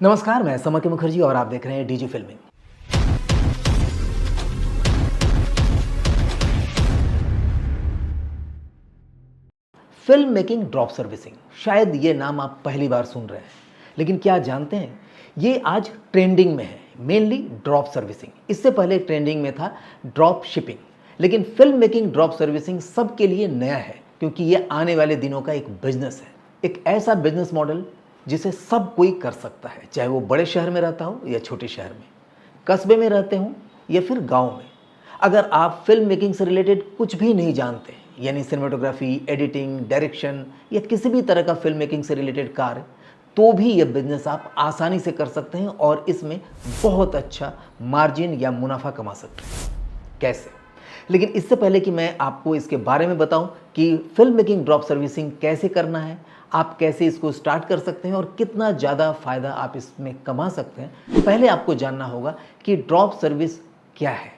नमस्कार, मैं समके मुखर्जी और आप देख रहे हैं DG filming. Film making drop servicing, शायद ये नाम आप पहली बार सुन रहे हैं, लेकिन क्या जानते हैं ये आज ट्रेंडिंग में है। मेनली ड्रॉप सर्विसिंग, इससे पहले ट्रेंडिंग में था ड्रॉप शिपिंग, लेकिन फिल्म मेकिंग ड्रॉप सर्विसिंग सबके लिए नया है क्योंकि ये आने वाले दिनों का एक बिजनेस है, एक ऐसा बिजनेस मॉडल जिसे सब कोई कर सकता है, चाहे वो बड़े शहर में रहता हो या छोटे शहर में, कस्बे में रहते हो या फिर गांव में। अगर आप फिल्म मेकिंग से रिलेटेड कुछ भी नहीं जानते, यानी सिनेमेटोग्राफी, एडिटिंग, डायरेक्शन या किसी भी तरह का फिल्म मेकिंग से रिलेटेड कार्य, तो भी यह बिजनेस आप आसानी से कर सकते हैं और इसमें बहुत अच्छा मार्जिन या मुनाफा कमा सकते हैं। कैसे? लेकिन इससे पहले कि मैं आपको इसके बारे में बताऊं कि फिल्म मेकिंग ड्रॉप सर्विसिंग कैसे करना है, आप कैसे इसको स्टार्ट कर सकते हैं और कितना ज़्यादा फ़ायदा आप इसमें कमा सकते हैं, पहले आपको जानना होगा कि ड्रॉप सर्विस क्या है,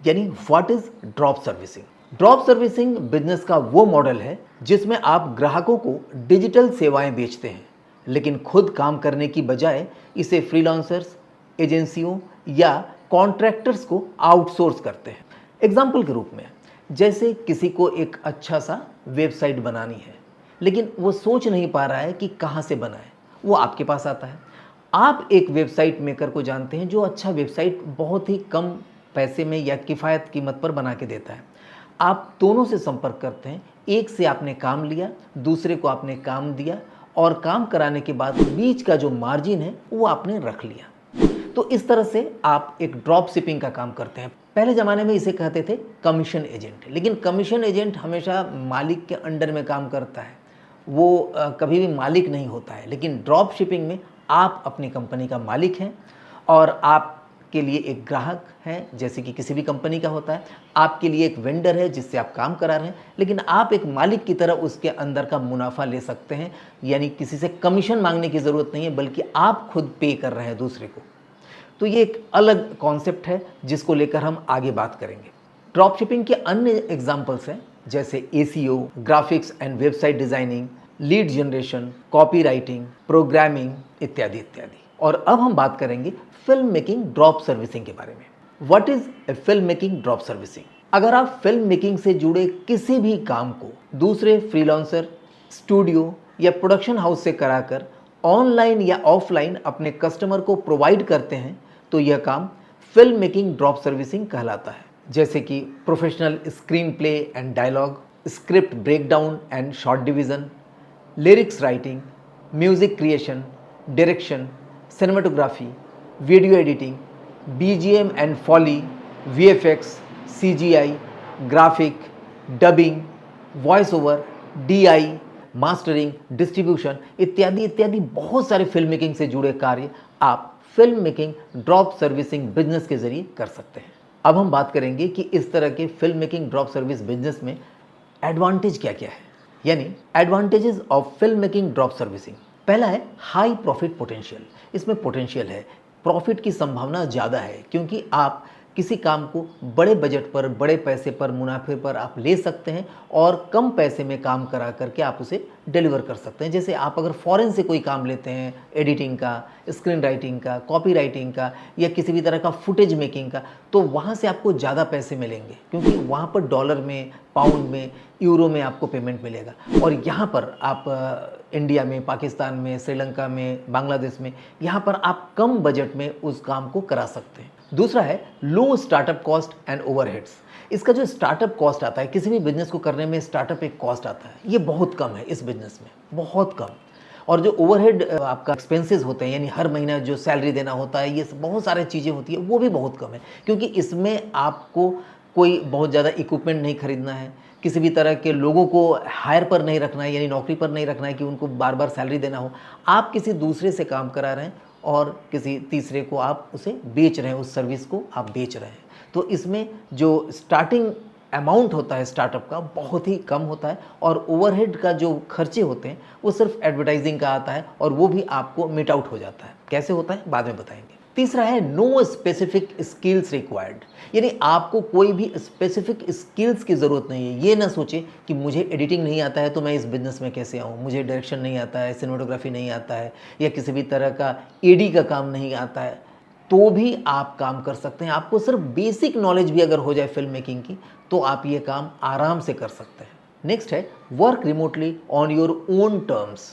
यानी what is drop servicing. Drop servicing business का वो मॉडल है जिसमें आप ग्राहकों को डिजिटल सेवाएं बेचते हैं, लेकिन खुद काम करने की बजाय इसे फ्रीलांसर्स, एजेंसियों या कॉन्ट्रैक्टर्स को आउटसोर्स करते हैं। एग्जाम्पल के रूप में, जैसे किसी को एक अच्छा सा वेबसाइट बनानी है, लेकिन वो सोच नहीं पा रहा है कि कहाँ से बनाए, वो आपके पास आता है। आप एक वेबसाइट मेकर को जानते हैं जो अच्छा वेबसाइट बहुत ही कम पैसे में या किफ़ायत कीमत पर बना के देता है। आप दोनों से संपर्क करते हैं, एक से आपने काम लिया, दूसरे को आपने काम दिया और काम कराने के बाद बीच का जो मार्जिन है वो आपने रख लिया। तो इस तरह से आप एक ड्रॉप शिपिंग का काम करते हैं। पहले ज़माने में इसे कहते थे कमीशन एजेंट, लेकिन कमीशन एजेंट हमेशा मालिक के अंडर में काम करता है, वो कभी भी मालिक नहीं होता है। लेकिन ड्रॉप शिपिंग में आप अपनी कंपनी का मालिक हैं और आप के लिए एक ग्राहक है, जैसे कि किसी भी कंपनी का होता है, आपके लिए एक वेंडर है जिससे आप काम करा रहे हैं, लेकिन आप एक मालिक की तरह उसके अंदर का मुनाफा ले सकते हैं, यानी किसी से कमीशन मांगने की ज़रूरत नहीं है, बल्कि आप खुद पे कर रहे हैं दूसरे को। तो ये एक अलग कॉन्सेप्ट है जिसको लेकर हम आगे बात करेंगे। ड्रॉप शिपिंग के अन्य एग्जाम्पल्स हैं जैसे ACO, graphics and website designing, lead generation, copy writing, programming इत्यादि इत्यादि। और अब हम बात करेंगे फिल्म मेकिंग ड्रॉप सर्विसिंग के बारे में। What is a film making drop servicing? अगर आप फिल्म मेकिंग से जुड़े किसी भी काम को दूसरे फ्रीलांसर, स्टूडियो या प्रोडक्शन हाउस से कराकर ऑनलाइन या ऑफलाइन अपने कस्टमर को प्रोवाइड करते हैं, तो यह काम फिल्म मेकिंग ड्रॉप सर्विसिंग कहलाता है। जैसे कि professional screenplay and dialogue, script breakdown and short division, lyrics writing, music creation, direction, cinematography, video editing, BGM and foley, VFX, CGI, graphic, dubbing, voice over, DI, mastering, distribution इत्यादि इत्यादि बहुत सारे film making से जुड़े कार्य आप film making drop servicing business के जरिए कर सकते हैं। अब हम बात करेंगे कि इस तरह के film making drop service business में एडवांटेज क्या क्या है, यानी advantages of film making drop servicing. पहला है हाई प्रॉफिट पोटेंशियल। इसमें पोटेंशियल है, प्रॉफिट की संभावना ज़्यादा है, क्योंकि आप किसी काम को बड़े बजट पर, बड़े पैसे पर, मुनाफे पर आप ले सकते हैं और कम पैसे में काम करा करके आप उसे डिलीवर कर सकते हैं। जैसे आप अगर फॉरेन से कोई काम लेते हैं, एडिटिंग का, स्क्रीन राइटिंग का, कॉपी राइटिंग का या किसी भी तरह का फुटेज मेकिंग का, तो वहाँ से आपको ज़्यादा पैसे मिलेंगे, क्योंकि वहाँ पर डॉलर में, पाउंड में, यूरो में आपको पेमेंट मिलेगा। और यहाँ पर आप इंडिया में, पाकिस्तान में, श्रीलंका में, बांग्लादेश में, यहाँ पर आप कम बजट में उस काम को करा सकते हैं। दूसरा है लो स्टार्टअप कॉस्ट एंड ओवरहेड्स। इसका जो स्टार्टअप कॉस्ट आता है, किसी भी बिजनेस को करने में स्टार्टअप एक कॉस्ट आता है, ये बहुत कम है इस बिजनेस में, बहुत कम। और जो ओवरहेड आपका एक्सपेंसेस होते हैं, यानी हर महीना जो सैलरी देना होता है, ये बहुत सारी चीज़ें होती है, वो भी बहुत कम है, क्योंकि इसमें आपको कोई बहुत ज़्यादा इक्विपमेंट नहीं खरीदना है, किसी भी तरह के लोगों को हायर पर नहीं रखना है, यानी नौकरी पर नहीं रखना है कि उनको बार बार सैलरी देना हो। आप किसी दूसरे से काम करा रहे हैं और किसी तीसरे को आप उसे बेच रहे हैं, उस सर्विस को आप बेच रहे हैं। तो इसमें जो स्टार्टिंग अमाउंट होता है स्टार्टअप का बहुत ही कम होता है, और ओवरहेड का जो खर्चे होते हैं वो सिर्फ एडवर्टाइजिंग का आता है, और वो भी आपको मिट आउट हो जाता है। कैसे होता है बाद में बताएंगे। तीसरा है नो स्पेसिफिक स्किल्स रिक्वायर्ड, यानी आपको कोई भी स्पेसिफिक स्किल्स की ज़रूरत नहीं है। ये ना सोचें कि मुझे एडिटिंग नहीं आता है तो मैं इस बिज़नेस में कैसे आऊँ, मुझे डायरेक्शन नहीं आता है, सिनेमेटोग्राफी नहीं आता है, या किसी भी तरह का एडी का काम नहीं आता है, तो भी आप काम कर सकते हैं। आपको सिर्फ बेसिक नॉलेज भी अगर हो जाए फिल्म मेकिंग की तो आप ये काम आराम से कर सकते हैं। नेक्स्ट है work remotely on your own terms.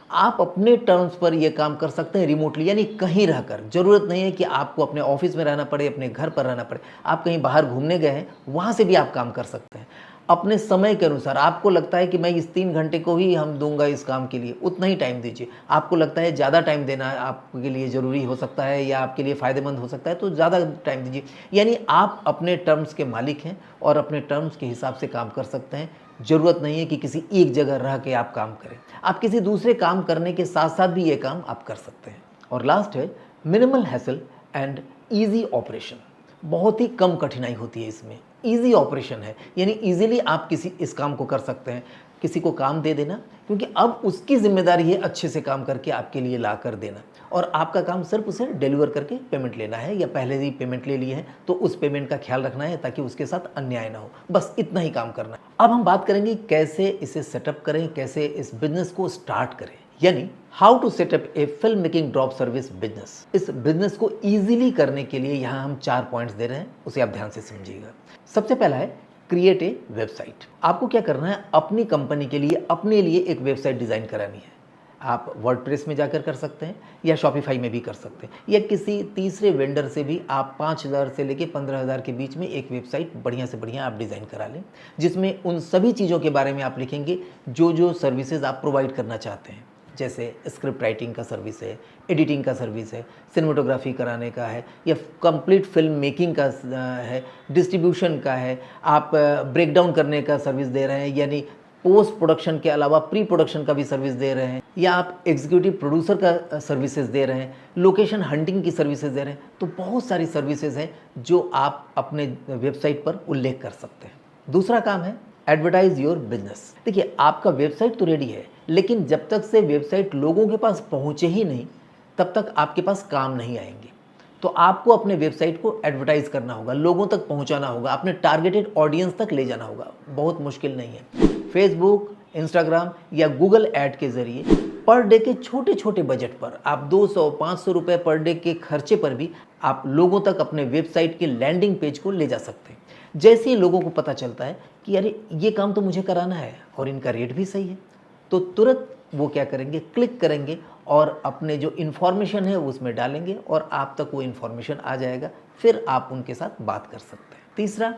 आप अपने टर्म्स पर यह काम कर सकते हैं रिमोटली, यानी कहीं रहकर। ज़रूरत नहीं है कि आपको अपने ऑफिस में रहना पड़े, अपने घर पर रहना पड़े। आप कहीं बाहर घूमने गए हैं, वहाँ से भी आप काम कर सकते हैं अपने समय के अनुसार। आपको लगता है कि मैं इस 3 घंटे को ही हम दूंगा इस काम के लिए, उतना ही टाइम दीजिए। आपको लगता है ज़्यादा टाइम देना आपके लिए ज़रूरी हो सकता है या आपके लिए फ़ायदेमंद हो सकता है, तो ज़्यादा टाइम दीजिए। यानी आप अपने टर्म्स के मालिक हैं और अपने टर्म्स के हिसाब से काम कर सकते हैं। ज़रूरत नहीं है कि किसी एक जगह रह के आप काम करें। आप किसी दूसरे काम करने के साथ साथ भी ये काम आप कर सकते हैं। और लास्ट है minimal hassle and easy operation. बहुत ही कम कठिनाई होती है इसमें, ईजी ऑपरेशन है, यानी ईजिली आप किसी इस काम को कर सकते हैं। किसी को काम दे देना, क्योंकि अब उसकी जिम्मेदारी है अच्छे से काम करके आपके लिए ला कर देना, और आपका काम सिर्फ उसे डिलीवर करके पेमेंट लेना है, या पहले ही पेमेंट ले लिए है तो उस पेमेंट का ख्याल रखना है ताकि उसके साथ अन्याय ना हो। बस इतना ही काम करना है। अब हम बात करेंगे कैसे इसे सेटअप करें, कैसे इस बिजनेस को स्टार्ट करें, यानी how to setup a film making drop service business. इस बिजनेस को ईजिली करने के लिए यहाँ हम 4 पॉइंट्स दे रहे हैं, उसे आप ध्यान से समझिएगा। सबसे पहला है क्रिएट ए वेबसाइट। आपको क्या करना है, अपनी कंपनी के लिए, अपने लिए एक वेबसाइट डिज़ाइन करानी है। आप वर्डप्रेस में जाकर कर सकते हैं या शॉपिफाई में भी कर सकते हैं, या किसी तीसरे वेंडर से भी आप 5,000 से लेके 15,000 के बीच में एक वेबसाइट बढ़िया से बढ़िया आप डिज़ाइन करा लें, जिसमें उन सभी चीज़ों के बारे में आप लिखेंगे जो जो सर्विसेज आप प्रोवाइड करना चाहते हैं। जैसे स्क्रिप्ट राइटिंग का सर्विस है, एडिटिंग का सर्विस है, सिनेमेटोग्राफी कराने का है, या कंप्लीट फिल्म मेकिंग का है, डिस्ट्रीब्यूशन का है, आप ब्रेकडाउन करने का सर्विस दे रहे हैं, यानी पोस्ट प्रोडक्शन के अलावा प्री प्रोडक्शन का भी सर्विस दे रहे हैं, या आप एग्जीक्यूटिव प्रोड्यूसर का सर्विसेज दे रहे हैं, लोकेशन हंटिंग की सर्विसेज दे रहे हैं। तो बहुत सारी सर्विसेज हैं जो आप अपने वेबसाइट पर उल्लेख कर सकते हैं। दूसरा काम है एडवर्टाइज योर बिजनेस। देखिए, आपका वेबसाइट तो रेडी है, लेकिन जब तक से वेबसाइट लोगों के पास पहुंचे ही नहीं, तब तक आपके पास काम नहीं आएंगे। तो आपको अपने वेबसाइट को एडवर्टाइज करना होगा, लोगों तक पहुंचाना होगा, अपने टारगेटेड ऑडियंस तक ले जाना होगा। बहुत मुश्किल नहीं है। फेसबुक, इंस्टाग्राम या गूगल ऐड के जरिए पर डे के छोटे छोटे बजट पर आप 200-500 रुपये पर डे के खर्चे पर भी आप लोगों तक अपने वेबसाइट के लैंडिंग पेज को ले जा सकते हैं। जैसे ही लोगों को पता चलता है कि अरे ये काम तो मुझे कराना है और इनका रेट भी सही है, तो तुरंत वो क्या करेंगे, क्लिक करेंगे और अपने जो इन्फॉर्मेशन है उसमें डालेंगे और आप तक वो इन्फॉर्मेशन आ जाएगा। फिर आप उनके साथ बात कर सकते हैं। तीसरा,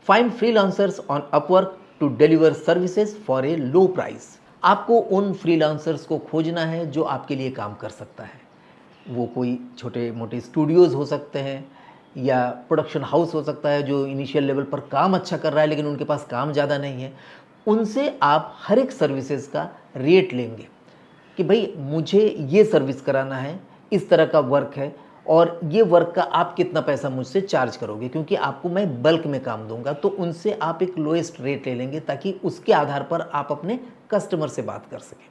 find freelancers on Upwork to deliver services for a low price. आपको उन फ्रीलांसर्स को खोजना है जो आपके लिए काम कर सकता है। वो कोई छोटे मोटे स्टूडियोज़ हो सकते हैं या प्रोडक्शन हाउस हो सकता है जो इनिशियल लेवल पर काम अच्छा कर रहा है लेकिन उनके पास काम ज़्यादा नहीं है। उनसे आप हर एक सर्विसेज का रेट लेंगे कि भाई मुझे ये सर्विस कराना है, इस तरह का वर्क है और ये वर्क का आप कितना पैसा मुझसे चार्ज करोगे, क्योंकि आपको मैं बल्क में काम दूंगा। तो उनसे आप एक लोएस्ट रेट ले लेंगे ताकि उसके आधार पर आप अपने कस्टमर से बात कर सकें।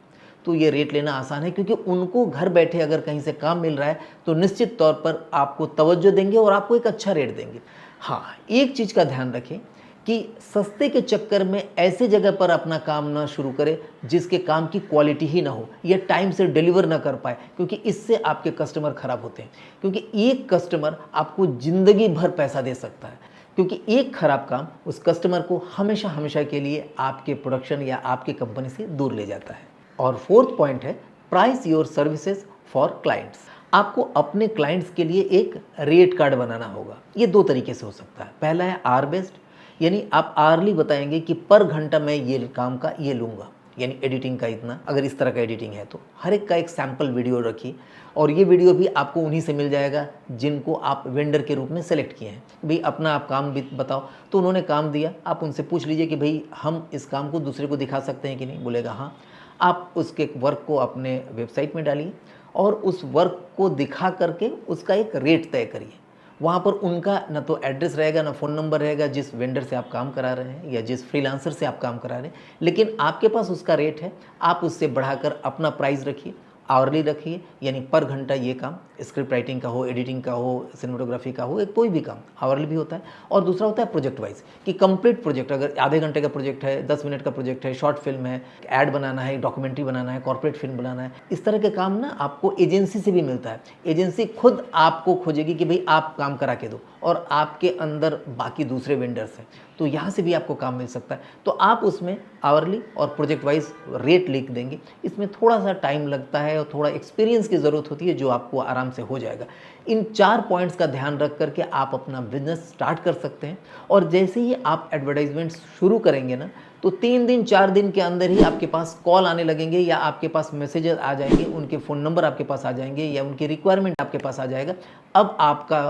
तो ये रेट लेना आसान है क्योंकि उनको घर बैठे अगर कहीं से काम मिल रहा है तो निश्चित तौर पर आपको तवज्जो देंगे और आपको एक अच्छा रेट देंगे। हाँ, एक चीज़ का ध्यान रखें कि सस्ते के चक्कर में ऐसे जगह पर अपना काम ना शुरू करें जिसके काम की क्वालिटी ही ना हो या टाइम से डिलीवर ना कर पाए, क्योंकि इससे आपके कस्टमर खराब होते हैं। क्योंकि एक कस्टमर आपको ज़िंदगी भर पैसा दे सकता है, क्योंकि एक खराब काम उस कस्टमर को हमेशा हमेशा के लिए आपके प्रोडक्शन या आपकी कंपनी से दूर ले जाता है। और फोर्थ पॉइंट है price your services for clients. आपको अपने क्लाइंट्स के लिए एक रेट कार्ड बनाना होगा। ये 2 तरीके से हो सकता है। पहला है आर बेस्ड, यानी आप आर्ली बताएंगे कि पर घंटा मैं ये काम का ये लूँगा, यानी एडिटिंग का इतना, अगर इस तरह का एडिटिंग है तो हर एक का एक सैम्पल वीडियो रखिए और ये वीडियो भी आपको उन्हीं से मिल जाएगा जिनको आप वेंडर के रूप में सेलेक्ट किए हैं। भाई अपना आप काम भी बताओ, तो उन्होंने काम दिया, आप उनसे पूछ लीजिए कि भाई हम इस काम को दूसरे को दिखा सकते हैं कि नहीं, बोलेगा हाँ। आप उसके वर्क को अपने वेबसाइट में डालिए और उस वर्क को दिखा करके उसका एक रेट तय करिए। वहाँ पर उनका न तो एड्रेस रहेगा ना फ़ोन नंबर रहेगा जिस वेंडर से आप काम करा रहे हैं या जिस फ्रीलांसर से आप काम करा रहे हैं, लेकिन आपके पास उसका रेट है। आप उससे बढ़ाकर अपना प्राइस रखिए आवरली रखिए, यानी पर घंटा ये काम, स्क्रिप्ट राइटिंग का हो, एडिटिंग का हो, सिनेमेटोग्राफी का हो, कोई भी काम आवरली भी होता है। और दूसरा होता है प्रोजेक्ट वाइज, कि कंप्लीट प्रोजेक्ट, अगर आधे घंटे का प्रोजेक्ट है, 10 मिनट का प्रोजेक्ट है, शॉर्ट फिल्म है, ऐड बनाना है, डॉक्यूमेंट्री बनाना है, कॉर्पोरेट फिल्म बनाना है, इस तरह के काम ना आपको एजेंसी से भी मिलता है। एजेंसी खुद आपको खोजेगी कि भाई आप काम करा के दो, और आपके अंदर बाकी दूसरे वेंडर्स हैं, तो यहाँ से भी आपको काम मिल सकता है। तो आप उसमें आवरली और प्रोजेक्ट वाइज रेट लिख देंगे। इसमें थोड़ा सा टाइम लगता है और थोड़ा एक्सपीरियंस की ज़रूरत होती है, जो आपको आराम से हो जाएगा। इन 4 पॉइंट्स का ध्यान रख करके आप अपना बिजनेस स्टार्ट कर सकते हैं। और जैसे ही आप एडवर्टाइजमेंट शुरू करेंगे ना, तो 3 दिन 4 दिन के अंदर ही आपके पास कॉल आने लगेंगे, या आपके पास मैसेजेस आ जाएंगे, उनके फ़ोन नंबर आपके पास आ जाएंगे, या उनकी रिक्वायरमेंट आपके पास आ जाएगा। अब आपका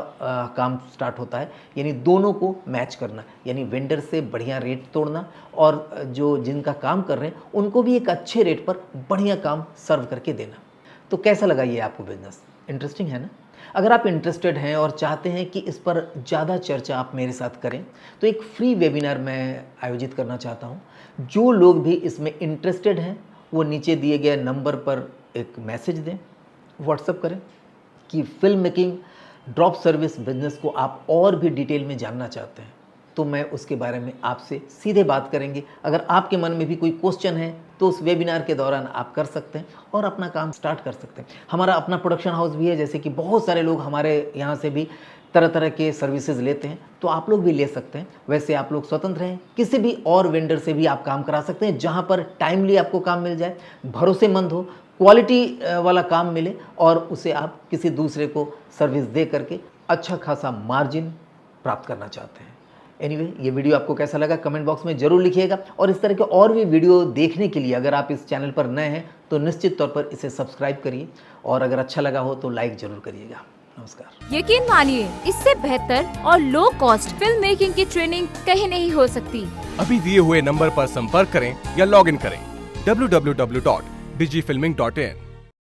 काम स्टार्ट होता है, यानी दोनों को मैच करना, यानी वेंडर से बढ़िया रेट तोड़ना, और जो जिनका काम कर रहे हैं उनको भी एक अच्छे रेट पर बढ़िया काम सर्व करके देना। तो कैसा लगा ये आपको बिजनेस? इंटरेस्टिंग है ना? अगर आप इंटरेस्टेड हैं और चाहते हैं कि इस पर ज़्यादा चर्चा आप मेरे साथ करें, तो एक फ्री वेबिनार मैं आयोजित करना चाहता हूं। जो लोग भी इसमें इंटरेस्टेड हैं, वो नीचे दिए गए नंबर पर एक मैसेज दें, व्हाट्सएप करें कि film making drop service business को आप और भी डिटेल में जानना चाहते हैं, तो मैं उसके बारे में आपसे सीधे बात करेंगे। अगर आपके मन में भी कोई क्वेश्चन है, तो उस वेबिनार के दौरान आप कर सकते हैं और अपना काम स्टार्ट कर सकते हैं। हमारा अपना प्रोडक्शन हाउस भी है, जैसे कि बहुत सारे लोग हमारे यहाँ से भी तरह तरह के सर्विसेज लेते हैं, तो आप लोग भी ले सकते हैं। वैसे आप लोग स्वतंत्र हैं, किसी भी और वेंडर से भी आप काम करा सकते हैं, जहाँ पर टाइमली आपको काम मिल जाए, भरोसेमंद हो, क्वालिटी वाला काम मिले, और उसे आप किसी दूसरे को सर्विस दे करके अच्छा खासा मार्जिन प्राप्त करना चाहते हैं। एनीवे, ये वीडियो आपको कैसा लगा कमेंट बॉक्स में ज़रूर लिखिएगा। और इस तरह के और भी वीडियो देखने के लिए अगर आप इस चैनल पर नए हैं, तो निश्चित तौर पर इसे सब्सक्राइब करिए, और अगर अच्छा लगा हो तो लाइक ज़रूर करिएगा। नमस्कार। यकीन मानिए, इससे बेहतर और लो कॉस्ट फिल्म मेकिंग की ट्रेनिंग कहीं नहीं हो सकती। अभी दिए हुए नंबर पर संपर्क करें या लॉग इन करें www.digifilming.in